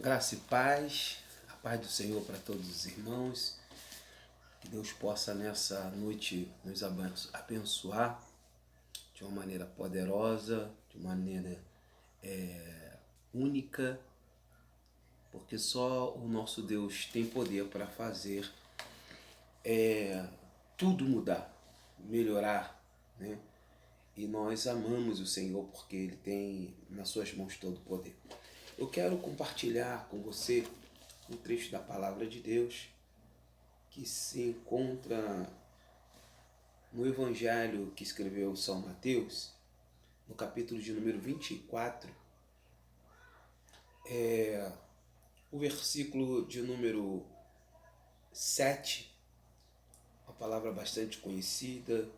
Graça e paz, a paz do Senhor para todos os irmãos. Que Deus possa nessa noite nos abençoar de uma maneira poderosa, de uma maneira única, porque só o nosso Deus tem poder para fazer tudo mudar, melhorar, né? E nós amamos o Senhor porque Ele tem nas suas mãos todo o poder. Eu quero compartilhar com você um trecho da Palavra de Deus que se encontra no Evangelho que escreveu São Mateus, no capítulo de número 24, o versículo de número 7, uma palavra bastante conhecida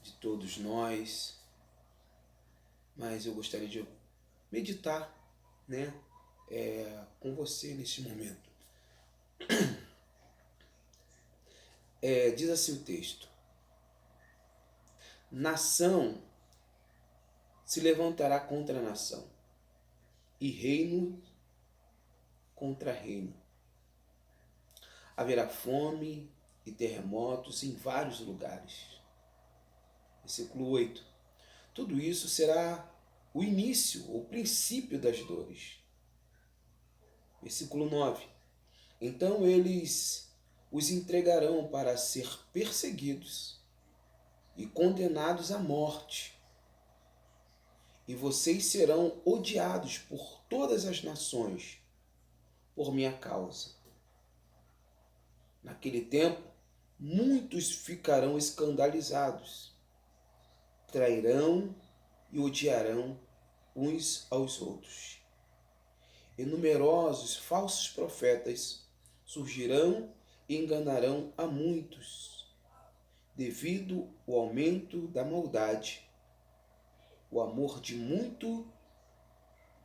de todos nós, mas eu gostaria de meditar, né, com você neste momento. Diz assim o texto: nação se levantará contra nação, e reino contra reino. Haverá fome e terremotos em vários lugares. Versículo 8. Tudo isso será o início, o princípio das dores. Versículo 9. Então eles os entregarão para ser perseguidos e condenados à morte. E vocês serão odiados por todas as nações por minha causa. Naquele tempo, muitos ficarão escandalizados, trairão e odiarão uns aos outros. E numerosos falsos profetas surgirão e enganarão a muitos. Devido ao aumento da maldade, o amor de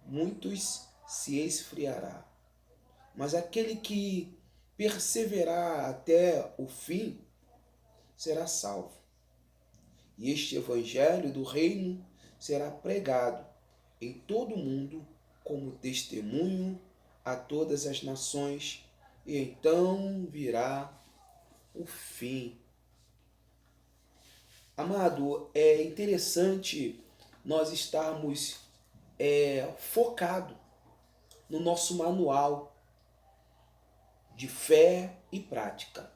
muitos se esfriará. Mas aquele que perseverar até o fim será salvo. E este evangelho do reino será pregado em todo o mundo como testemunho a todas as nações, e então virá o fim. Amado, é interessante nós estarmos focados no nosso manual de fé e prática.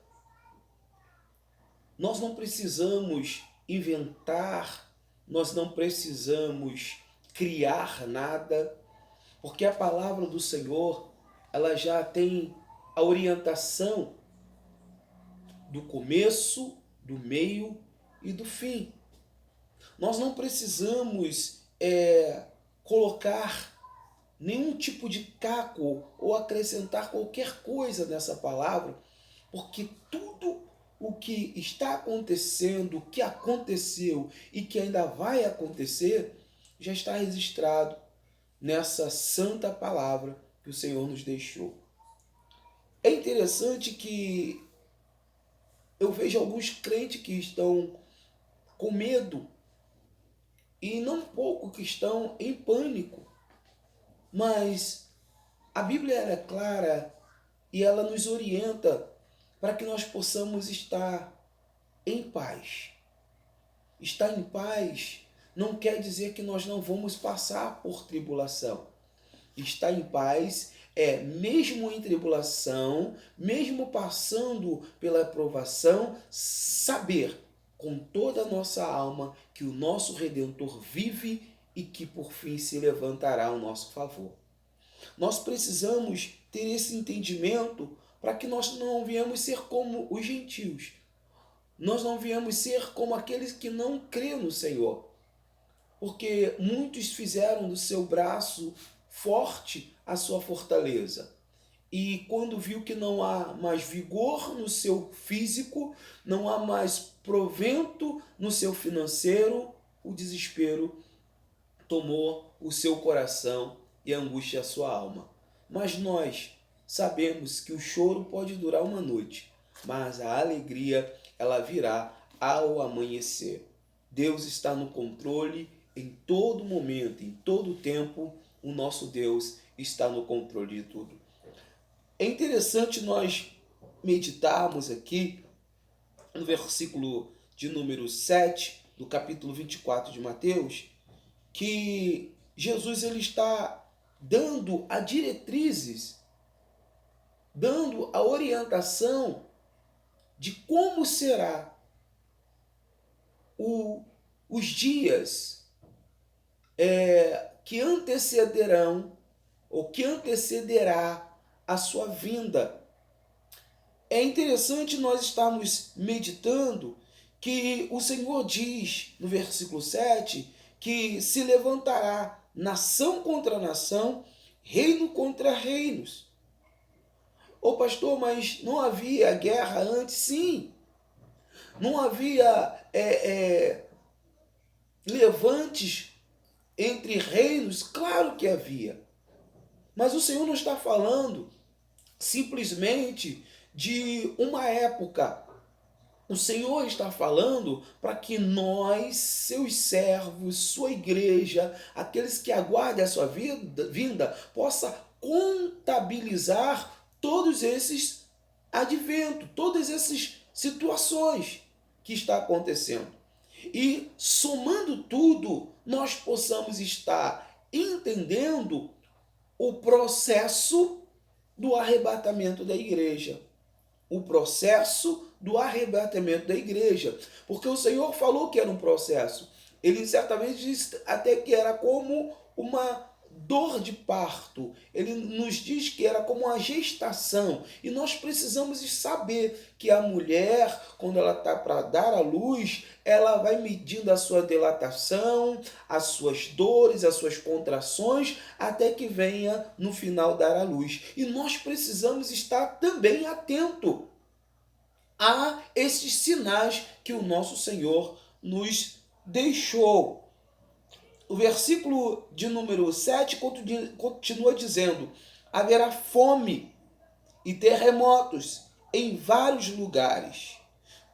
Nós não precisamos inventar, nós não precisamos criar nada, porque a palavra do Senhor, ela já tem a orientação do começo, do meio e do fim. Nós não precisamos colocar nenhum tipo de caco ou acrescentar qualquer coisa nessa palavra, porque tudo o que está acontecendo, o que aconteceu e que ainda vai acontecer, já está registrado nessa santa palavra que o Senhor nos deixou. É interessante que eu vejo alguns crentes que estão com medo e não pouco que estão em pânico. Mas a Bíblia é clara e ela nos orienta para que nós possamos estar em paz. Estar em paz não quer dizer que nós não vamos passar por tribulação. Estar em paz é, mesmo em tribulação, mesmo passando pela provação, saber com toda a nossa alma que o nosso Redentor vive e que por fim se levantará ao nosso favor. Nós precisamos ter esse entendimento para que nós não venhamos ser como os gentios. Nós não venhamos ser como aqueles que não crêem no Senhor. Porque muitos fizeram do seu braço forte a sua fortaleza. E quando viu que não há mais vigor no seu físico, não há mais provento no seu financeiro, o desespero tomou o seu coração e a angústia a sua alma. Mas nós sabemos que o choro pode durar uma noite, mas a alegria ela virá ao amanhecer. Deus está no controle em todo momento, em todo tempo. O nosso Deus, está no controle de tudo. É interessante nós meditarmos aqui no versículo de número 7 do capítulo 24 de Mateus, que Jesus ele está dando a diretrizes, dando a orientação de como será os dias que antecederão ou que antecederá a sua vinda. É interessante nós estarmos meditando que o Senhor diz no versículo 7 que se levantará nação contra nação, reino contra reinos. Ô pastor, mas não havia guerra antes? Sim. Não havia levantes entre reinos? Claro que havia. Mas o Senhor não está falando simplesmente de uma época. O Senhor está falando para que nós, seus servos, sua igreja, aqueles que aguardem a sua vinda, possa contabilizar todos esses adventos, todas essas situações que está acontecendo. E somando tudo, nós possamos estar entendendo o processo do arrebatamento da igreja. O processo do arrebatamento da igreja. Porque o Senhor falou que era um processo. Ele certamente disse até que era como uma dor de parto. Ele nos diz que era como uma gestação. E nós precisamos saber que a mulher, quando ela está para dar à luz, ela vai medindo a sua dilatação, as suas dores, as suas contrações, até que venha no final dar à luz. E nós precisamos estar também atento a esses sinais que o nosso Senhor nos deixou. O versículo de número 7 continua dizendo: haverá fome e terremotos em vários lugares.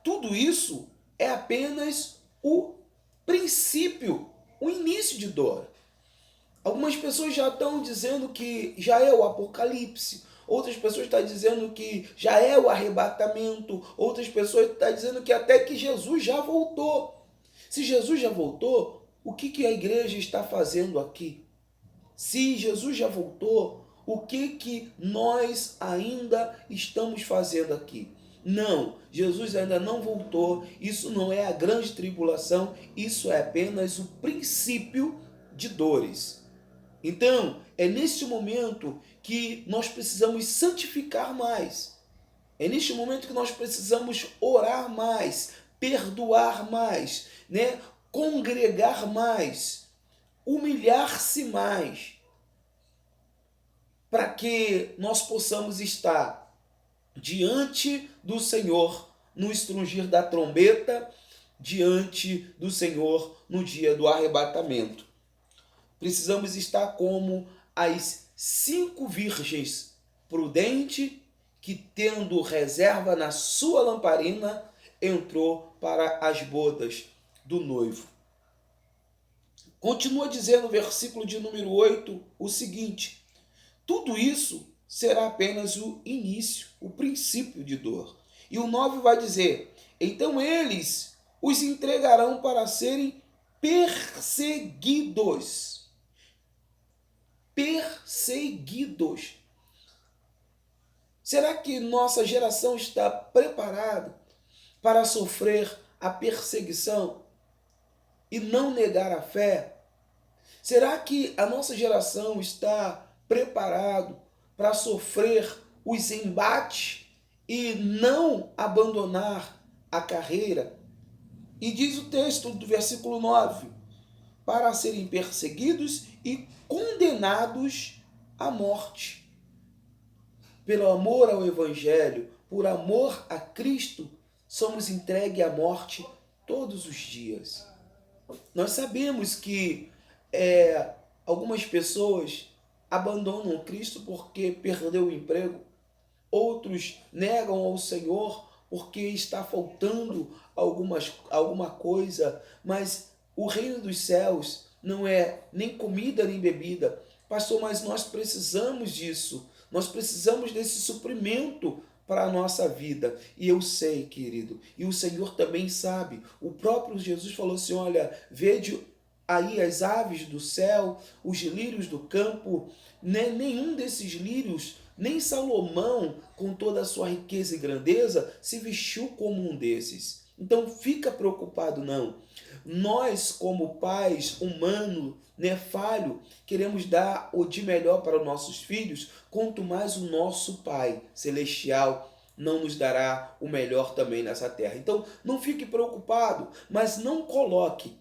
Tudo isso é apenas o princípio, o início de dor. Algumas pessoas já estão dizendo que já é o apocalipse. Outras pessoas estão dizendo que já é o arrebatamento. Outras pessoas estão dizendo que até que Jesus já voltou. Se Jesus já voltou, o que a igreja está fazendo aqui? Se Jesus já voltou, o que nós ainda estamos fazendo aqui? Não, Jesus ainda não voltou. Isso não é a grande tribulação. Isso é apenas o princípio de dores. Então, é neste momento que nós precisamos santificar mais. É neste momento que nós precisamos orar mais, perdoar mais, né? Congregar mais, humilhar-se mais, para que nós possamos estar diante do Senhor no estrungir da trombeta, diante do Senhor no dia do arrebatamento. Precisamos estar como as 5 virgens prudentes que, tendo reserva na sua lamparina, entrou para as bodas do noivo. Continua dizendo o versículo de número 8 o seguinte: tudo isso será apenas o início, o princípio de dor. E o 9 vai dizer: então eles os entregarão para serem perseguidos. Perseguidos. Será que nossa geração está preparada para sofrer a perseguição e não negar a fé? Será que a nossa geração está preparada para sofrer os embates e não abandonar a carreira? E diz o texto do versículo 9: para serem perseguidos e condenados à morte. Pelo amor ao Evangelho, por amor a Cristo, somos entregues à morte todos os dias. Nós sabemos que algumas pessoas abandonam Cristo porque perdeu o emprego. Outros negam ao Senhor porque está faltando alguma coisa. Mas o reino dos céus não é nem comida nem bebida. Pastor, mas nós precisamos disso. Nós precisamos desse suprimento para a nossa vida. E eu sei, querido, e o Senhor também sabe. O próprio Jesus falou assim: olha, vede aí as aves do céu, os lírios do campo, né? Nenhum desses lírios, nem Salomão, com toda a sua riqueza e grandeza, se vestiu como um desses. Então fica preocupado não. Nós, como pais humanos, né, falho, queremos dar o de melhor para os nossos filhos, quanto mais o nosso Pai celestial não nos dará o melhor também nessa terra. Então não fique preocupado, mas não coloque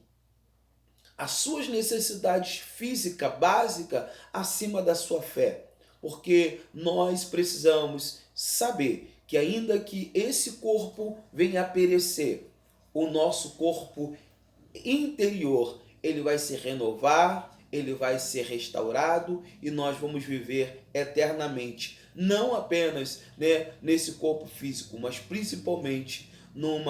as suas necessidades físicas básicas acima da sua fé, porque nós precisamos saber que ainda que esse corpo venha a perecer, o nosso corpo interior, ele vai se renovar, ele vai ser restaurado e nós vamos viver eternamente, não apenas, né, nesse corpo físico, mas principalmente num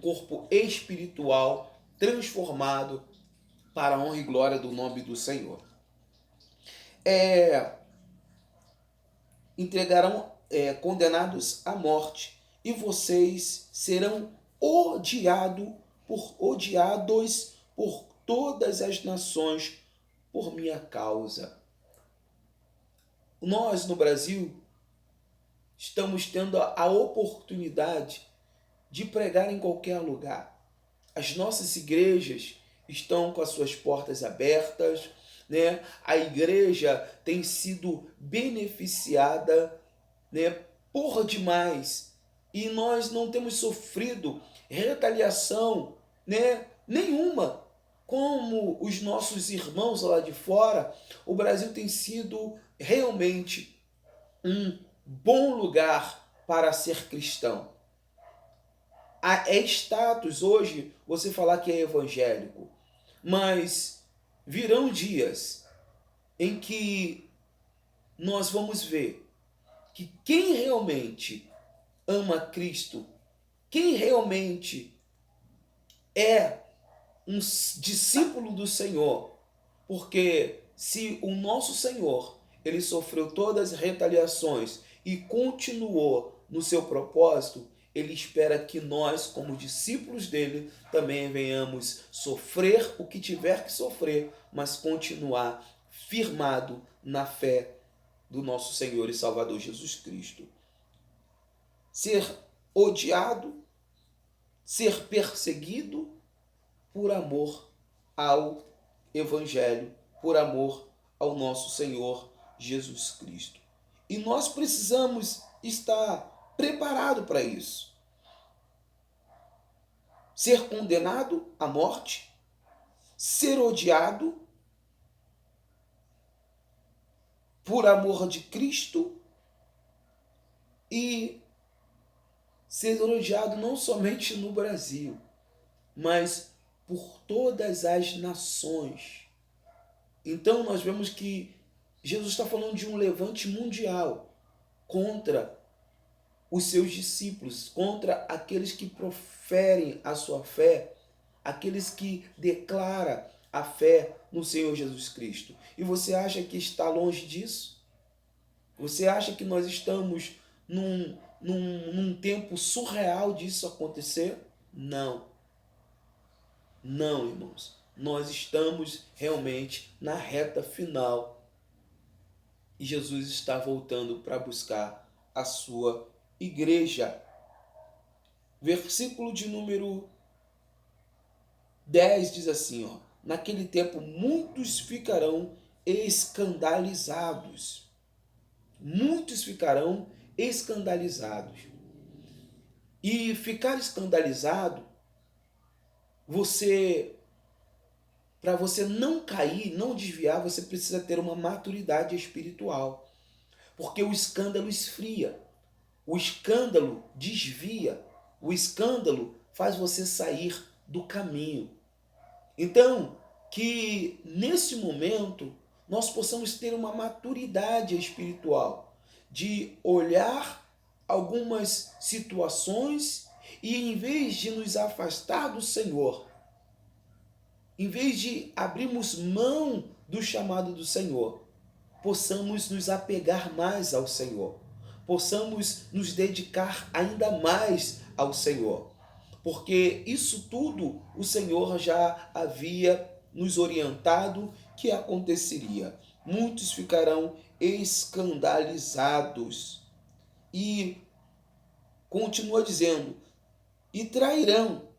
corpo espiritual transformado para a honra e glória do nome do Senhor. Entregarão condenados à morte, e vocês serão odiados por todas as nações por minha causa. Nós no Brasil estamos tendo a oportunidade de pregar em qualquer lugar. As nossas igrejas estão com as suas portas abertas, né? A igreja tem sido beneficiada, né, por demais, e nós não temos sofrido retaliação, né, nenhuma como os nossos irmãos lá de fora. O Brasil tem sido realmente um bom lugar para ser cristão. É status hoje você falar que é evangélico, mas virão dias em que nós vamos ver que quem realmente ama Cristo, quem realmente é um discípulo do Senhor, porque se o nosso Senhor, ele sofreu todas as retaliações e continuou no seu propósito, ele espera que nós, como discípulos dele, também venhamos sofrer o que tiver que sofrer, mas continuar firmado na fé do nosso Senhor e Salvador Jesus Cristo. Ser odiado, ser perseguido por amor ao Evangelho, por amor ao nosso Senhor Jesus Cristo. E nós precisamos estar preparados para isso. Ser condenado à morte, ser odiado por amor de Cristo e ser odiado não somente no Brasil, mas por todas as nações. Então nós vemos que Jesus está falando de um levante mundial contra os seus discípulos, contra aqueles que proferem a sua fé, aqueles que declaram a fé no Senhor Jesus Cristo. E você acha que está longe disso? Você acha que nós estamos num tempo surreal disso acontecer? Não. Não, irmãos. Nós estamos realmente na reta final e Jesus está voltando para buscar a sua igreja. Versículo de número 10 diz assim, ó: naquele tempo muitos ficarão escandalizados. Muitos ficarão escandalizados. E ficar escandalizado, para você não cair, não desviar, você precisa ter uma maturidade espiritual. Porque o escândalo esfria, o escândalo desvia, o escândalo faz você sair do caminho. Então, que nesse momento nós possamos ter uma maturidade espiritual, de olhar algumas situações e, em vez de nos afastar do Senhor, em vez de abrirmos mão do chamado do Senhor, possamos nos apegar mais ao Senhor, possamos nos dedicar ainda mais ao Senhor, porque isso tudo o Senhor já havia nos orientado que aconteceria. Muitos ficarão escandalizados. E continua dizendo, e trairão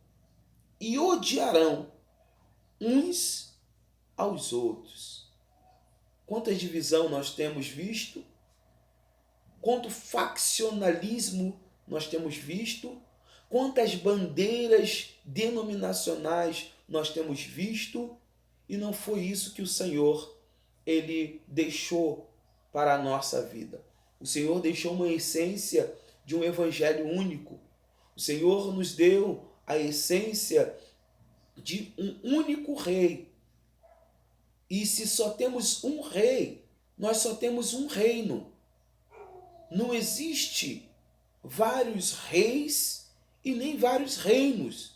e odiarão uns aos outros. Quanta divisão nós temos visto, quanto faccionalismo nós temos visto, quantas bandeiras denominacionais nós temos visto, e não foi isso que o Senhor ele deixou para a nossa vida. O Senhor deixou uma essência de um evangelho único. O Senhor nos deu a essência de um único rei. E se só temos um rei, nós só temos um reino. Não existe vários reis e nem vários reinos.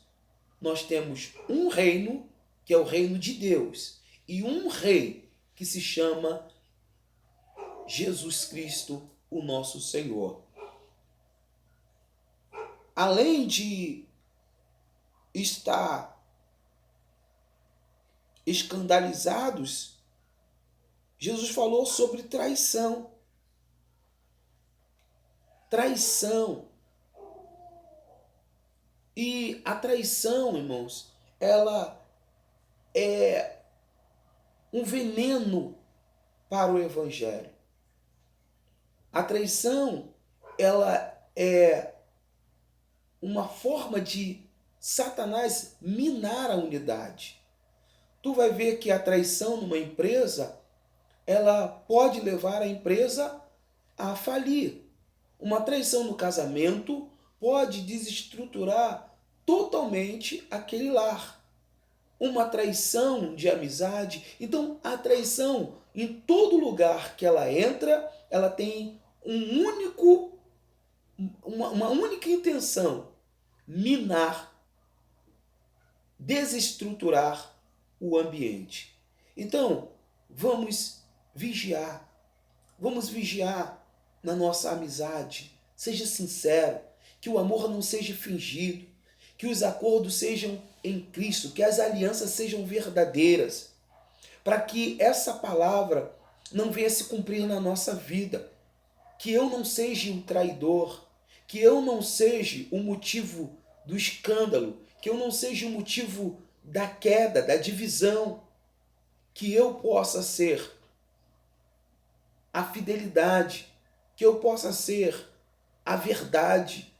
Nós temos um reino, que é o reino de Deus, e um rei que se chama Jesus Cristo, o nosso Senhor. Além de estar escandalizados, Jesus falou sobre traição. Traição. E a traição, irmãos, ela é um veneno para o evangelho. A traição, ela é uma forma de Satanás minar a unidade. Tu vai ver que a traição numa empresa, ela pode levar a empresa a falir. Uma traição no casamento pode desestruturar totalmente aquele lar. Uma traição de amizade. Então, a traição, em todo lugar que ela entra, ela tem uma única intenção: minar, desestruturar o ambiente. Então, vamos vigiar. Vamos vigiar na nossa amizade. Seja sincero, que o amor não seja fingido, que os acordos sejam em Cristo, que as alianças sejam verdadeiras, para que essa palavra não venha se cumprir na nossa vida, que eu não seja um traidor, que eu não seja o motivo do escândalo, que eu não seja o motivo da queda, da divisão, que eu possa ser a fidelidade, que eu possa ser a verdade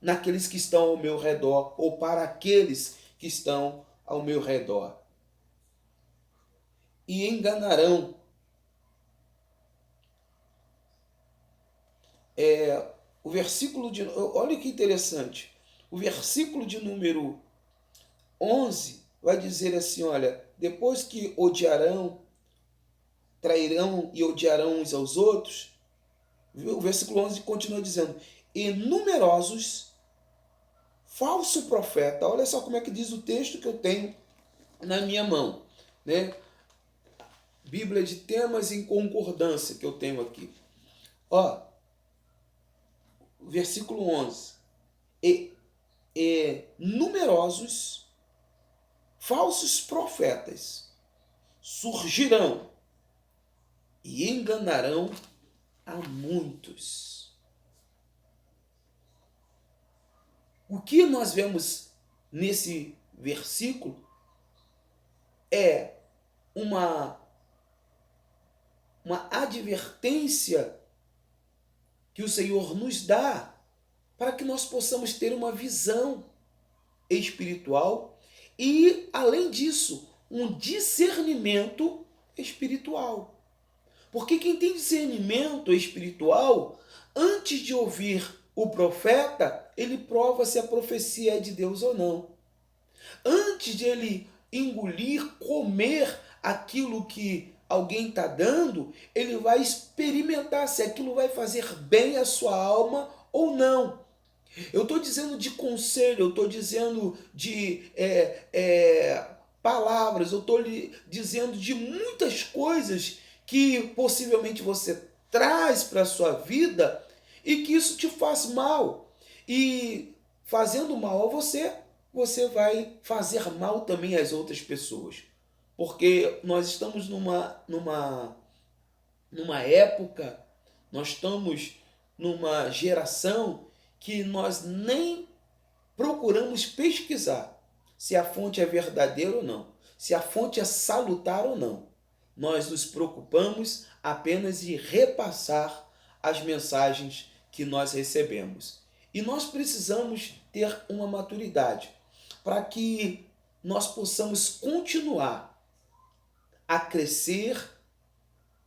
naqueles que estão ao meu redor, ou para aqueles que estão ao meu redor. E enganarão. O versículo de... Olha que interessante. O versículo de número 11 vai dizer assim, olha, depois que odiarão, trairão e odiarão uns aos outros, o versículo 11 continua dizendo, e numerosos falso profeta, olha só como é que diz o texto que eu tenho na minha mão, né? Bíblia de temas em concordância que eu tenho aqui. Ó, versículo 11. E numerosos falsos profetas surgirão e enganarão a muitos. O que nós vemos nesse versículo é uma advertência que o Senhor nos dá para que nós possamos ter uma visão espiritual e, além disso, um discernimento espiritual. Porque quem tem discernimento espiritual, antes de ouvir o profeta, ele prova se a profecia é de Deus ou não. Antes de ele engolir, comer aquilo que alguém está dando, ele vai experimentar se aquilo vai fazer bem à sua alma ou não. Eu estou dizendo de conselho, eu estou dizendo de palavras, eu estou lhe dizendo de muitas coisas que possivelmente você traz para a sua vida e que isso te faz mal. E fazendo mal a você, você vai fazer mal também às outras pessoas. Porque nós estamos numa época, nós estamos numa geração que nós nem procuramos pesquisar se a fonte é verdadeira ou não, se a fonte é salutar ou não. Nós nos preocupamos apenas em repassar as mensagens que nós recebemos. E nós precisamos ter uma maturidade para que nós possamos continuar a crescer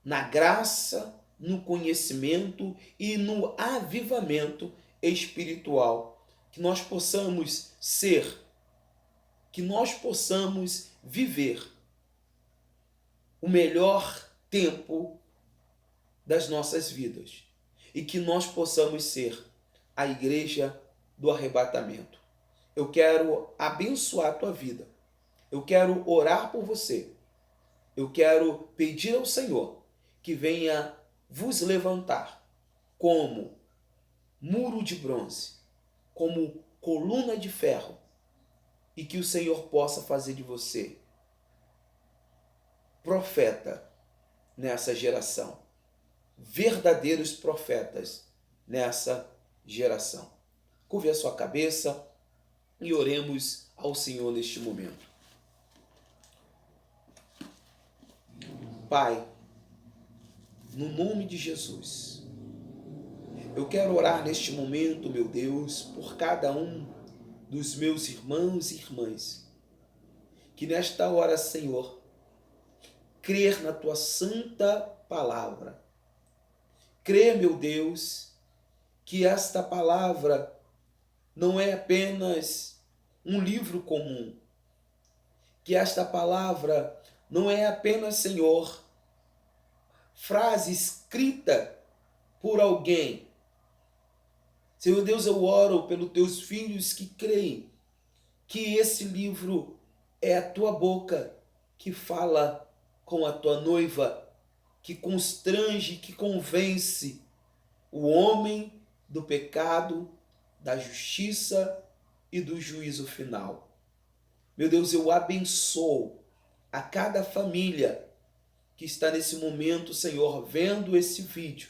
na graça, no conhecimento e no avivamento espiritual. Que nós possamos ser, que nós possamos viver o melhor tempo das nossas vidas e que nós possamos ser a igreja do arrebatamento. Eu quero abençoar a tua vida. Eu quero orar por você. Eu quero pedir ao Senhor que venha vos levantar como muro de bronze, como coluna de ferro, e que o Senhor possa fazer de você profeta nessa geração, verdadeiros profetas nessa geração. Curve a sua cabeça e oremos ao Senhor neste momento. Pai, no nome de Jesus, eu quero orar neste momento, meu Deus, por cada um dos meus irmãos e irmãs, que nesta hora, Senhor, crer na tua santa palavra. Crer, meu Deus, que esta palavra não é apenas um livro comum, que esta palavra não é apenas, Senhor, frase escrita por alguém. Senhor Deus, eu oro pelos teus filhos que creem que esse livro é a tua boca que fala com a tua noiva, que constrange, que convence o homem do pecado, da justiça e do juízo final. Meu Deus, eu abençoo a cada família que está nesse momento, Senhor, vendo esse vídeo,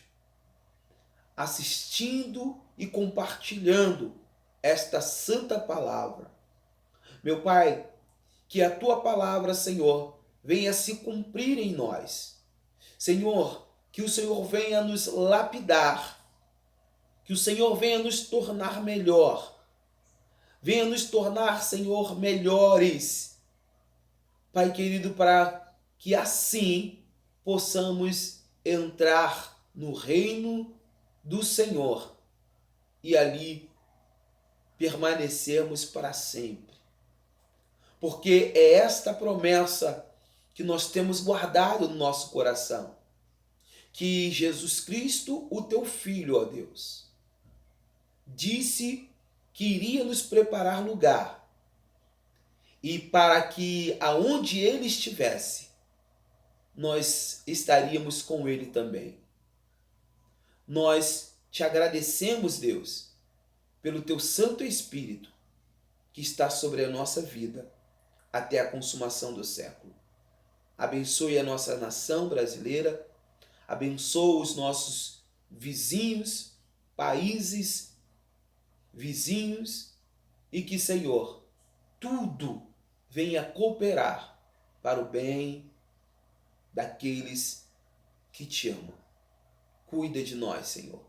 assistindo e compartilhando esta santa palavra. Meu Pai, que a tua palavra, Senhor, venha se cumprir em nós. Senhor, que o Senhor venha nos lapidar, que o Senhor venha nos tornar melhor, venha nos tornar, Senhor, melhores. Pai querido, para que assim possamos entrar no reino do Senhor e ali permanecermos para sempre. Porque é esta promessa que nós temos guardado no nosso coração, que Jesus Cristo, o teu Filho, ó Deus, disse que iria nos preparar lugar, e para que aonde ele estivesse, nós estaríamos com ele também. Nós te agradecemos, Deus, pelo teu Santo Espírito que está sobre a nossa vida até a consumação do século. Abençoe a nossa nação brasileira, abençoe os nossos vizinhos, países vizinhos, e que, Senhor, tudo venha cooperar para o bem daqueles que te amam. Cuida de nós, Senhor.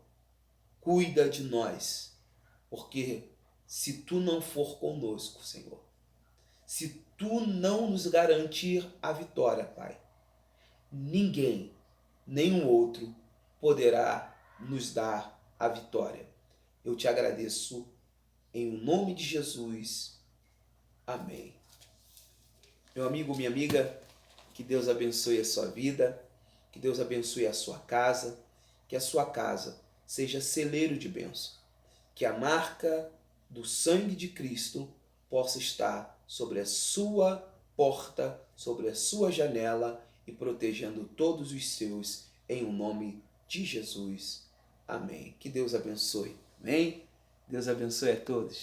Cuida de nós, porque se tu não for conosco, Senhor, se tu não nos garantir a vitória, Pai, ninguém, nenhum outro poderá nos dar a vitória. Eu te agradeço em nome de Jesus. Amém. Meu amigo, minha amiga, que Deus abençoe a sua vida, que Deus abençoe a sua casa, que a sua casa seja celeiro de bênção, que a marca do sangue de Cristo possa estar sobre a sua porta, sobre a sua janela e protegendo todos os seus, em o nome de Jesus. Amém. Que Deus abençoe. Amém? Deus abençoe a todos.